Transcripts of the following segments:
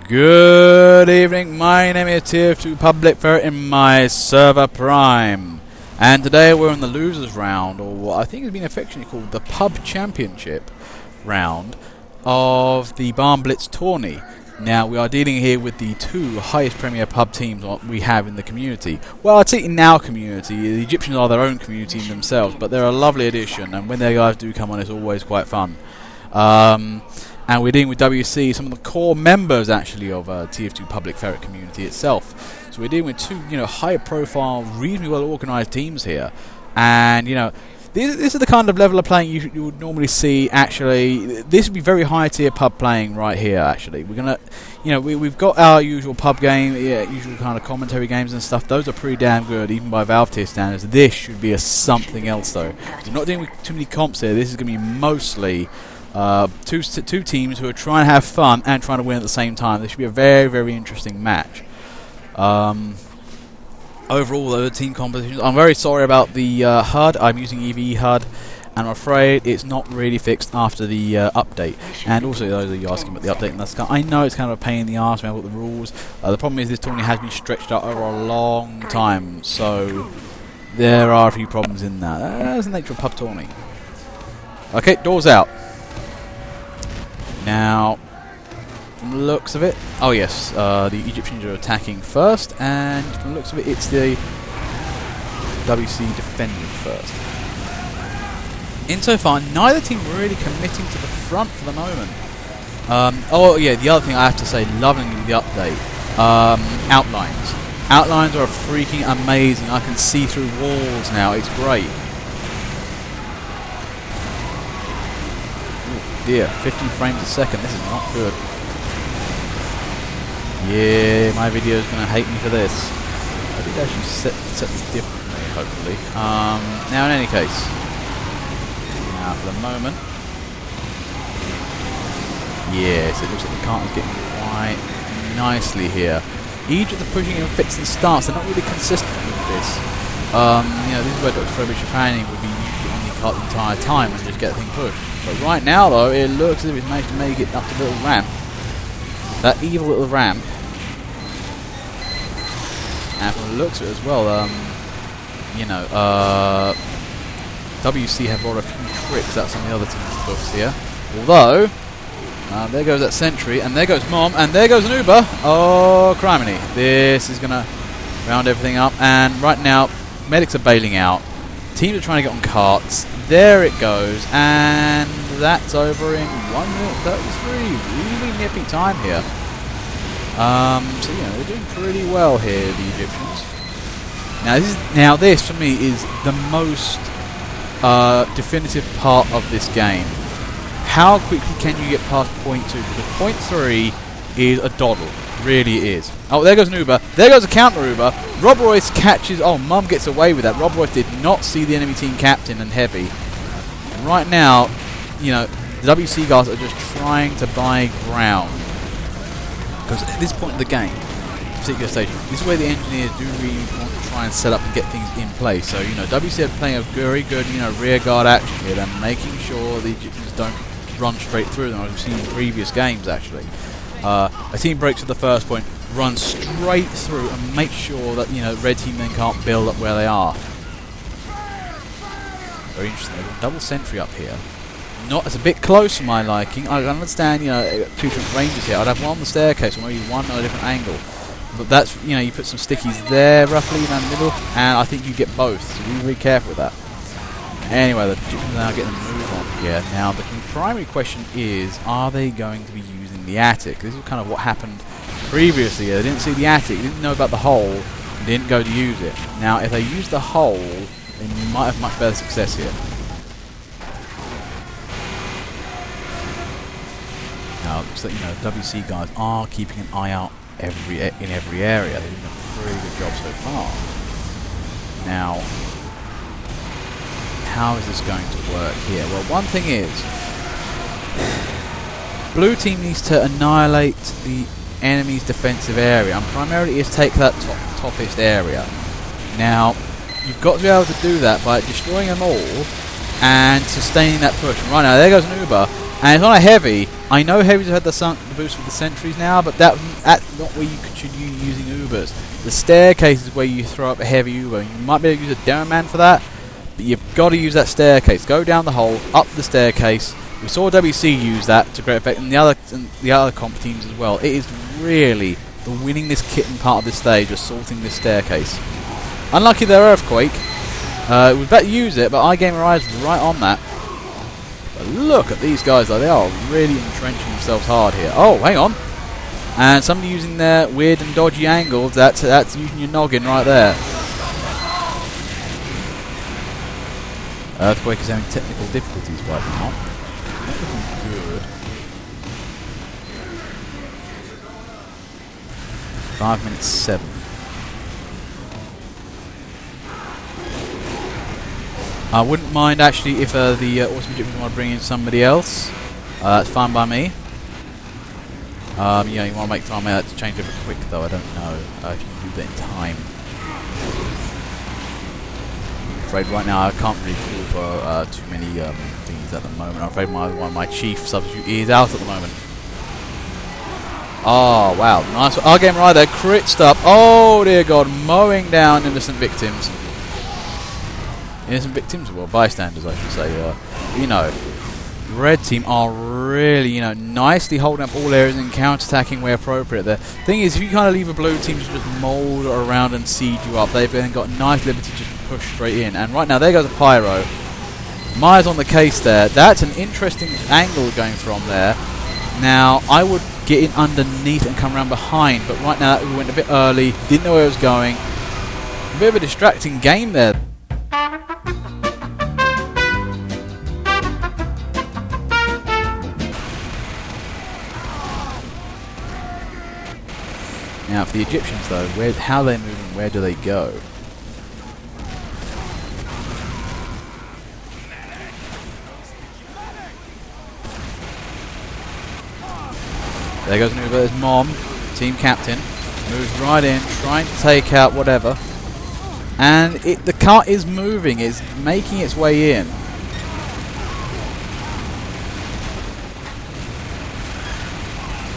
Good evening, my name is Tier 2 Public Ferret in my server Prime, and today we're in the losers round, or what I think has been affectionately called the Pub Championship round of the Barn Blitz tourney. Now we are dealing here with the two highest Premier Pub teams we have in the community. Well, I'd say in our community, the Egyptians are their own community in themselves, but they're a lovely addition, and when their guys do come on, it's always quite fun. And we're dealing with WC, some of the core members actually of TF2 Public Ferret community itself. So we're dealing with two, high-profile, reasonably well-organised teams here, and this is the kind of level of playing you would normally see. Actually, this would be very high-tier pub playing right here. Actually, we're gonna, we've got our usual pub game, usual kind of commentary games and stuff. Those are pretty damn good, even by Valve tier standards. This should be a something else though. We're not dealing with too many comps here. This is going to be mostly two teams who are trying to have fun and trying to win at the same time. This should be a very, very interesting match. Overall, though, the team compositions, I'm very sorry about the HUD. I'm using EVE HUD, and I'm afraid it's not really fixed after the update. And also, those of you asking about the update, and I know it's kind of a pain in the arse when I've got the rules. The problem is this tournament has been stretched out over a long time, so there are a few problems in that. That's the nature of pub tourney. Okay, doors out. Now, from the looks of it, oh yes, the Egyptians are attacking first, and from the looks of it, it's the WC defending first. Insofar, neither team really committing to the front for the moment. Oh yeah, the other thing I have to say, loving the update, outlines. Outlines are freaking amazing. I can see through walls now. It's great. Dear, 15 frames a second, this is not good. Yeah, my video is going to hate me for this. I did actually set this differently, hopefully. Now, in any case, now for the moment, yes, it looks like the cart is getting quite nicely here. Egypt are pushing in fits and starts. They're not really consistent with this. This is where Dr. Frederick Shafani would be on the cart the entire time and just get the thing pushed. But right now, though, it looks as if it's managed to make it up to the little ramp. That evil little ramp. And from the looks of it as well, WC have brought a few tricks out some of the other teams' books here. Although, there goes that sentry, and there goes Mom, and there goes an Uber. Oh, criminy. This is going to round everything up. And right now, medics are bailing out. Teams are trying to get on carts. There it goes, and that's over in 1 minute 33. Really nippy time here. So they're doing pretty well here, the Egyptians. Now this for me is the most definitive part of this game. How quickly can you get past point 2? Because point 3 is a doddle. Really it is. Oh, there goes an Uber. There goes a counter Uber. Rob Royce catches... Oh, Mum gets away with that. Rob Royce did not see the enemy team captain and heavy. And right now, the WC guys are just trying to buy ground. Because at this point in the game, particular stage, this is where the engineers do really want to try and set up and get things in place. So, WC are playing a very good, rear guard action here. They're making sure the Egyptians don't run straight through them, as we've seen in previous games, actually. A team breaks at the first point, run straight through and make sure that red team then can't build up where they are. Very interesting. They've got double sentry up here. It's a bit close for my liking. I understand, two different ranges here. I'd have one on the staircase or maybe one on a different angle. But that's, you put some stickies there roughly around the middle, and I think you get both. So be really careful with that. Anyway, the Egyptians are now getting a move on here. Now, the primary question is, are they going to be using the attic? This is kind of what happened previously. They didn't see the attic, didn't know about the hole, and didn't go to use it. Now, if they use the hole, they might have much better success here. Now, it looks like, WC guys are keeping an eye out in every area. They're doing a pretty good job so far. Now, how is this going to work here? Well, one thing is, blue team needs to annihilate the enemy's defensive area, and primarily is take that toppest area. Now, you've got to be able to do that by destroying them all, and sustaining that push. And right now, there goes an Uber, and it's on a heavy. I know heavies have had the boost with the sentries now, but that's not where you should be using Ubers. The staircase is where you throw up a heavy Uber. You might be able to use a Demo Man for that, but you've got to use that staircase. Go down the hole, up the staircase. We saw WC use that to great effect, and the other comp teams as well. It is really the winning this kitten part of this stage, assaulting this staircase. Unlucky their earthquake. It was better to use it, but iGamer Eyes right on that. But look at these guys, though. They are really entrenching themselves hard here. Oh, hang on. And somebody using their weird and dodgy angles. That's using your noggin right there. Earthquake is having technical difficulties right now. Not looking good. 5 minutes 7. I wouldn't mind actually if the Awesome Egyptians want to bring in somebody else. That's fine by me. Yeah, you want to make time out to change it quick though. I don't know if you can do that in time. I'm afraid right now I can't really call for too many things at the moment. I'm afraid one of my chief substitute is out at the moment. Oh wow, nice. Our game right there, crit up. Oh dear God, mowing down innocent victims. Innocent victims, well, bystanders, I should say. You know, red team are really, nicely holding up all areas and counter-attacking where appropriate. The thing is, if you kind of leave a blue team to just mould around and siege you up, they've then got nice liberty to just push straight in. And right now, there goes a pyro. Myers on the case there. That's an interesting angle going from there. Now, I would get in underneath and come around behind, but right now, we went a bit early, didn't know where it was going. A bit of a distracting game there. Now for the Egyptians though, how they're moving, where do they go? There goes an Uber, there's Mom, team captain, moves right in, trying to take out whatever. And the cart is moving, it's making its way in.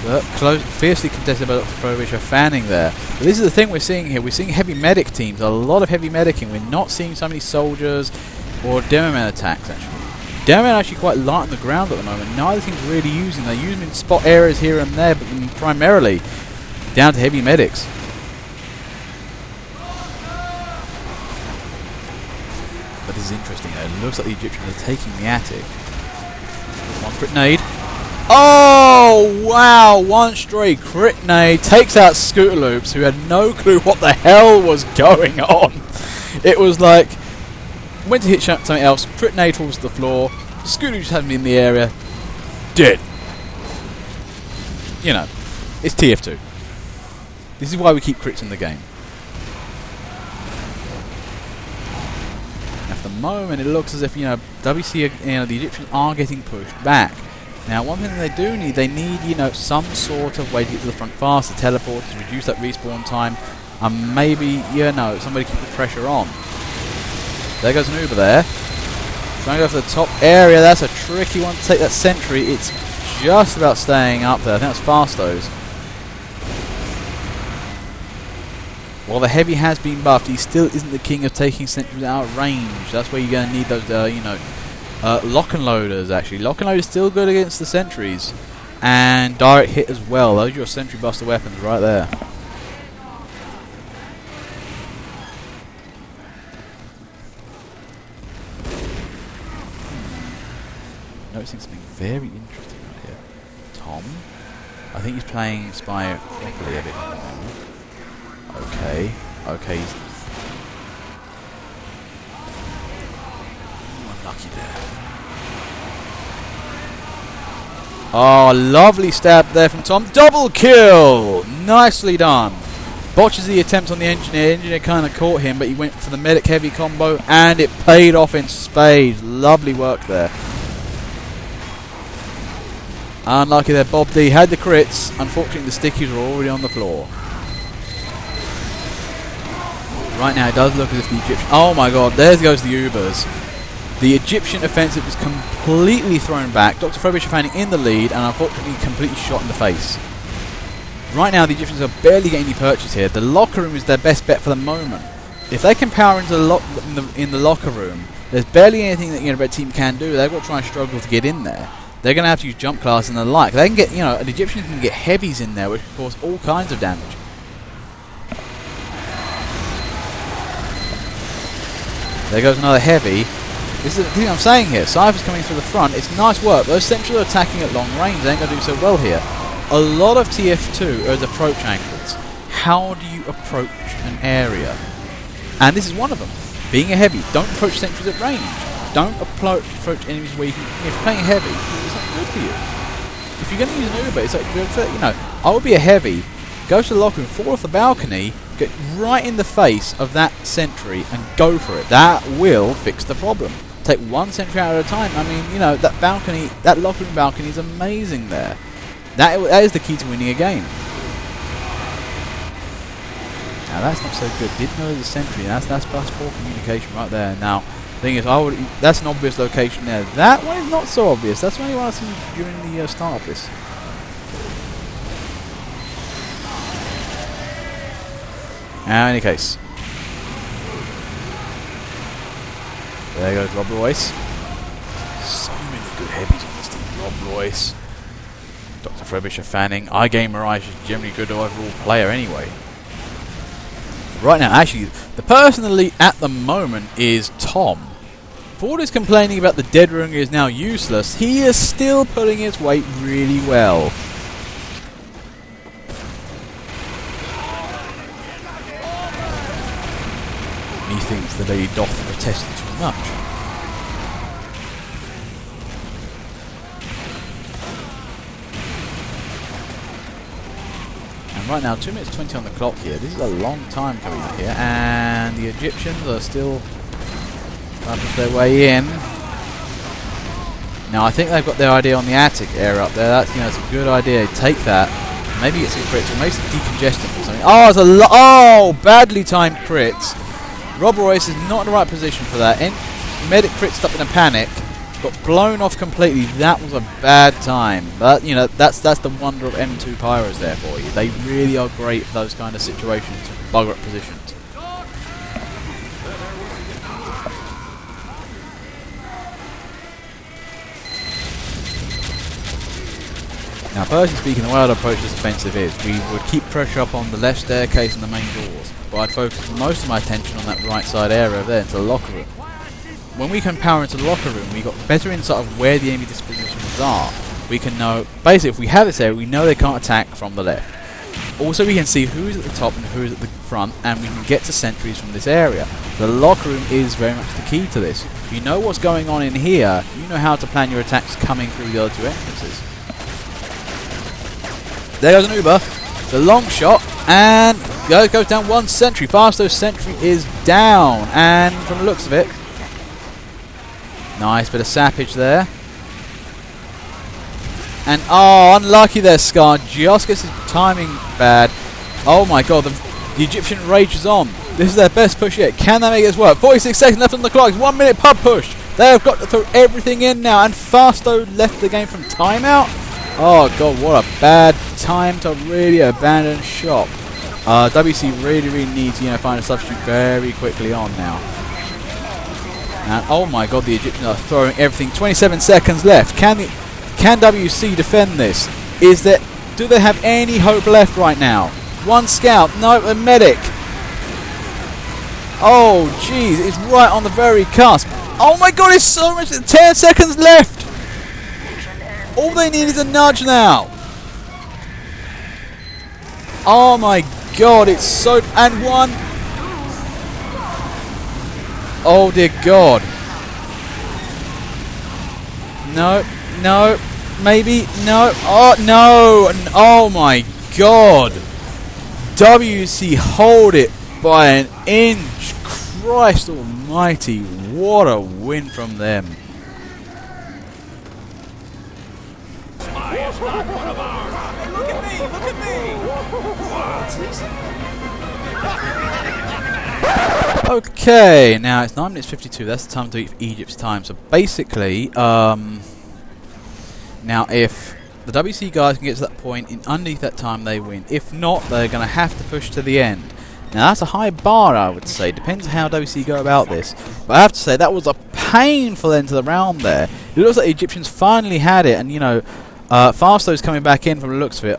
Fiercely contested by Dr. Probich are fanning there. But this is the thing we're seeing here. We're seeing heavy medic teams, a lot of heavy medicing. We're not seeing so many soldiers or Demo Man attacks actually. Demo Man are actually quite light on the ground at the moment. Neither team's really using them. They use them in spot areas here and there, but primarily down to heavy medics. But this is interesting. It looks like the Egyptians are taking the attic. One crit nade. Oh wow! One straight crit nade takes out Scooter Loops, who had no clue what the hell was going on. It was like went to hit something else. Crit nade falls to the floor. Scooter just hadn't been in the area. Dead. You know, it's TF2. This is why we keep crits in the game. At the moment, it looks as if WC, the Egyptians are getting pushed back. Now, one thing they do need, some sort of way to get to the front faster, teleport to reduce that respawn time, and maybe, somebody keep the pressure on. There goes an Uber there. Trying to go for the top area. That's a tricky one to take that sentry. It's just about staying up there. I think that's Fastos. While the heavy has been buffed, he still isn't the king of taking sentries out of range. That's where you're going to need those, lock and loaders actually. Lock and load is still good against the sentries. And direct hit as well. Those are your sentry buster weapons right there. Noticing something very interesting right here. Tom. I think he's playing Spy properly a bit more. Okay. Okay. Unlucky there. Oh, lovely stab there from Tom. Double kill! Nicely done. Botches the attempt on the engineer. Engineer kind of caught him, but he went for the medic heavy combo, and it paid off in spades. Lovely work there. Unlucky there. Bob D had the crits. Unfortunately, the stickies were already on the floor. Right now, it does look as if the Egyptian... Oh my god, there goes the Ubers. The Egyptian offensive is completely thrown back. Dr. Frobisher fanning in the lead and unfortunately completely shot in the face. Right now the Egyptians are barely getting any purchase here. The locker room is their best bet for the moment. If they can power into in the locker room, there's barely anything that the red team can do. They've got to try and struggle to get in there. They're going to have to use jump class and the like. They can get, the Egyptians can get heavies in there, which can cause all kinds of damage. There goes another heavy. This is the thing I'm saying here. Cypher's coming through the front. It's nice work. Those Sentries are attacking at long range. They ain't going to do so well here. A lot of TF2 are as approach angles. How do you approach an area? And this is one of them. Being a heavy. Don't approach Sentries at range. Don't approach enemies where you can... If you're playing heavy, it's not good for you. If you're going to use an Uber, it's like good for... I would be a heavy. Go to the locker room, fall off the balcony, get right in the face of that sentry and go for it. That will fix the problem. Take one sentry out at a time. I mean, that balcony, that locker room balcony is amazing there. That is the key to winning a game. Now that's not so good. Didn't know there's a sentry. That's poor communication right there. Now, thing is, that's an obvious location there. That one is not so obvious. That's the only one I've seen during the start of this. Now, in any case. There goes Rob Royce. So many good heavies on this team. Rob Royce. Dr. Frobisher fanning. iGame Mirage is generally a good overall player anyway. Right now, actually, the person in the lead at the moment is Tom. Ford is complaining about the dead ringer is now useless. He is still pulling his weight really well. Methinks the lady doth protest too much. And right now, 2 minutes 20 on the clock here. This is a long time coming up here, and the Egyptians are still trying to push their way in. Now I think they've got their idea on the attic area up there. That's it's a good idea. Take that. Maybe get some crits, or maybe some decongestant or something. Oh, it's badly timed crits. Rob Royce is not in the right position for that. Medic critted up in a panic, got blown off completely. That was a bad time. But that's the wonder of M2 Pyros there for you. They really are great for those kind of situations, bugger up positions. Now, personally speaking, the way I'd approach this offensive is we would keep pressure up on the left staircase and the main doors, but I'd focus most of my attention on that right side area there into the locker room. When we can power into the locker room, we got better insight of where the enemy dispositions are. We can know, basically, if we have this area, we know they can't attack from the left. Also, we can see who's at the top and who's at the front, and we can get to sentries from this area. The locker room is very much the key to this. If you know what's going on in here, you know how to plan your attacks coming through the other two entrances. There goes an Uber, the long shot, and goes down one sentry. Fasto's sentry is down, and from the looks of it, nice bit of sappage there. And unlucky there, Scar. Just gets his timing bad. Oh my god, the Egyptian rages on. This is their best push yet. Can they make this work? 46 seconds left on the clock. It's 1 minute pub push. They have got to throw everything in now, and Fasto left the game from timeout. Oh god, what a bad time to really abandon shop. WC really needs to find a substitute very quickly on now. And oh my god, the Egyptians are throwing everything. 27 seconds left. Can WC defend this? Do they have any hope left right now? One scout, no, a medic. Oh jeez, it's right on the very cusp. Oh my god, it's so much. 10 seconds left. All they need is a nudge now. Oh my god, it's so... And one... Oh dear god. No, maybe, no. Oh no, oh my god. WC hold it by an inch. Christ almighty, what a win from them. Look at me! Look at me! Okay, now it's 9 minutes 52. That's the time to beat Egypt's time. So basically, now if the WC guys can get to that point in underneath that time, they win. If not, they're going to have to push to the end. Now that's a high bar, I would say. Depends how WC go about this. But I have to say that was a painful end to the round there. It looks like the Egyptians finally had it, and you know, Fasto's coming back in from the looks of it.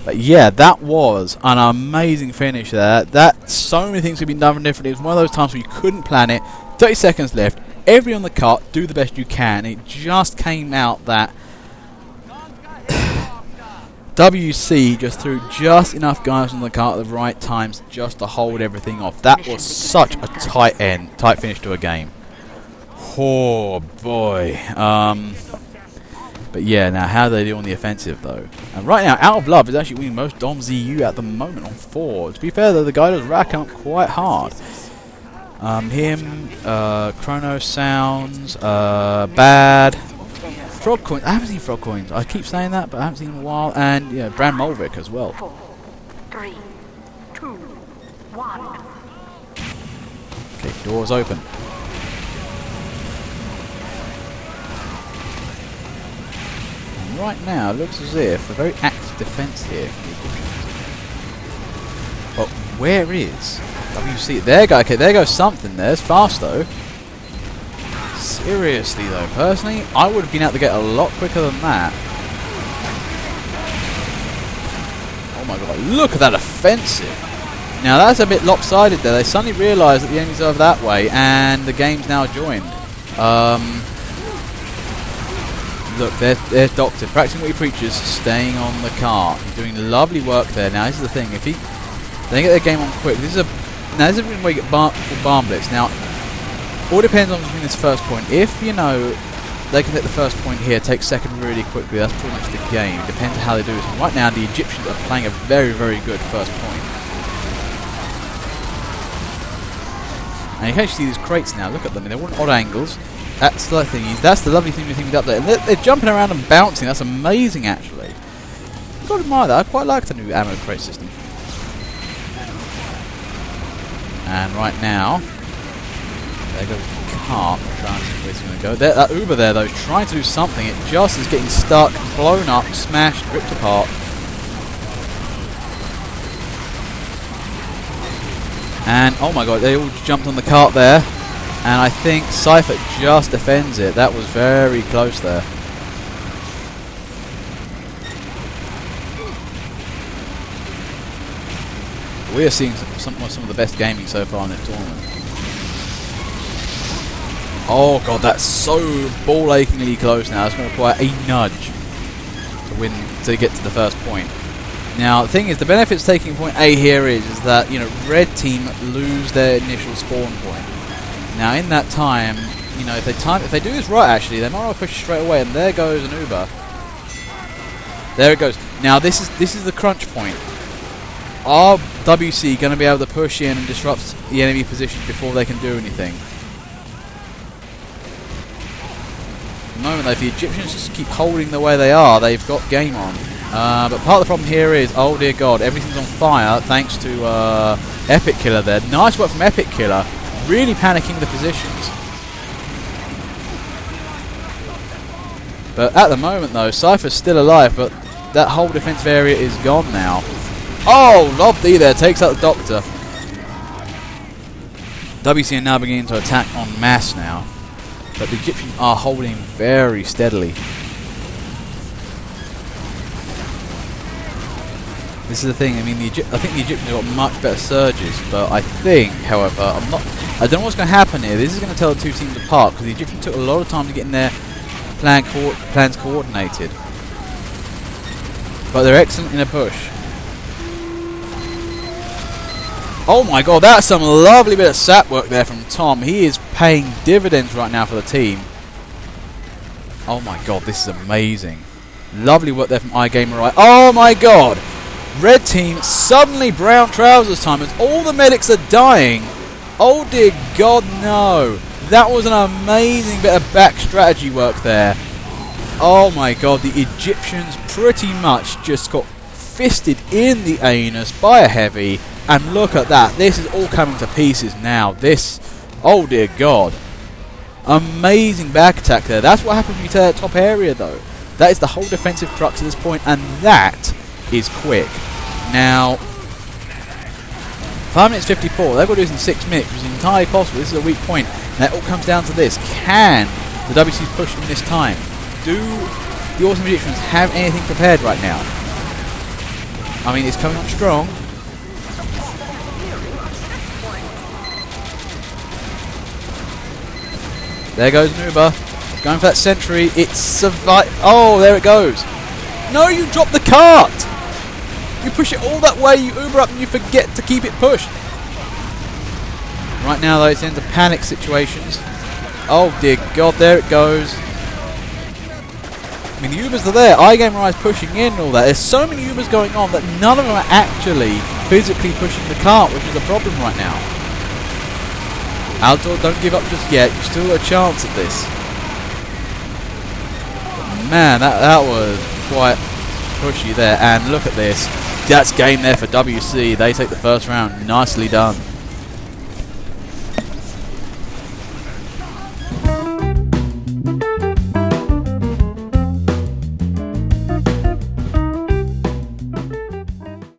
But yeah, that was an amazing finish there. That so many things could be done differently. It was one of those times where you couldn't plan it. 30 seconds left. Everyone on the cart, do the best you can. It just came out that WC just threw just enough guys on the cart at the right times just to hold everything off. That was such a tight finish to a game. Oh boy. But yeah, now how do they do on the offensive though? And right now, Out of Love is actually winning most Dom ZU at the moment on 4. To be fair though, the guy does rack up quite hard. Chrono Sounds, Bad. Frog Coins. I haven't seen Frog Coins. I keep saying that, but I haven't seen in a while. And yeah, Brand Mulvik as well. 4, 3, 2, 1. Okay, doors open. And right now, it looks as if a very active defense here from the Egyptians. But where is WC? There goes something. There's Fasto. Seriously though, personally, I would have been out the gate a lot quicker than that. Oh my god, look at that offensive. Now that's a bit lopsided there. They suddenly realise that the enemy's over that way and the game's now joined. Look, there's Doctor, practicing what he preaches, staying on the cart. He's doing lovely work there. Now this is the thing, if they get their game on quick, this is a reason why you get barn blitz. Now, all depends on between this first point. If, you know, they can hit the first point here, take second really quickly, that's pretty much the game. It depends on how they do it. Right now, the Egyptians are playing a very, very good first point. And you can actually see these crates now. Look at them. They're all at odd angles. That's the thing. That's the lovely thing with up there. And they're jumping around and bouncing. That's amazing, actually. You've got to admire that. I quite like the new ammo crate system. And right now, there goes the cart. Trying to see where it's going to go. That Uber there, though, is trying to do something. It just is getting stuck, blown up, smashed, ripped apart. And, oh my god, they all jumped on the cart there. And I think Cypher just defends it. That was very close there. We are seeing some of the best gaming so far in the tournament. Oh god, that's so ball-achingly close now. It's going to require a nudge to get to the first point. Now, the thing is, the benefits taking point A here is that, you know, red team lose their initial spawn point. Now, in that time, you know, if they do this right, actually, they might well push straight away, and there goes an Uber. There it goes. Now, this is the crunch point. Are WC going to be able to push in and disrupt the enemy position before they can do anything? At the moment, though, if the Egyptians just keep holding the way they are, they've got game on. But part of the problem here is, oh dear god, everything's on fire thanks to Epic Killer there. Nice work from Epic Killer, really panicking the positions. But at the moment though, Cypher's still alive, but that whole defensive area is gone now. Oh, Lob D there takes out the Doctor. WC are now beginning to attack en masse now, but the Egyptians are holding very steadily. This is the thing. I mean, I think the Egyptians have got much better surges, but I think, however, I don't know what's going to happen here. This is going to tell the two teams apart because the Egyptians took a lot of time to get in their plans coordinated, but they're excellent in a push. Oh my god, that's some lovely bit of sap work there from Tom. He is paying dividends right now for the team. Oh my god, this is amazing. Lovely work there from iGamer. Oh my god! Red team, suddenly brown trousers time as all the medics are dying. Oh dear god, no. That was an amazing bit of back strategy work there. Oh my god, the Egyptians pretty much just got fisted in the anus by a heavy. And look at that. This is all coming to pieces now. This, oh dear God. Amazing back attack there. That's what happens when you tear that top area though. That is the whole defensive crux at this point, and that is quick. Now, 5 minutes 54. They've got to do this in 6 minutes, which is entirely possible. This is a weak point. And that all comes down to this. Can the WCs push them this time? Do the Awesome Egyptians have anything prepared right now? I mean, it's coming on strong. There goes an Uber. It's going for that sentry. It's survived. Oh, there it goes. No, you drop the cart. You push it all that way, you Uber up, and you forget to keep it pushed. Right now, though, it's into panic situations. Oh, dear God, there it goes. I mean, the Ubers are there. iGamer is pushing in and all that. There's so many Ubers going on that none of them are actually physically pushing the cart, which is a problem right now. Outdoor, don't give up just yet. You've still got a chance at this. But man, that was quite pushy there. And look at this. That's game there for WC. They take the first round. Nicely done.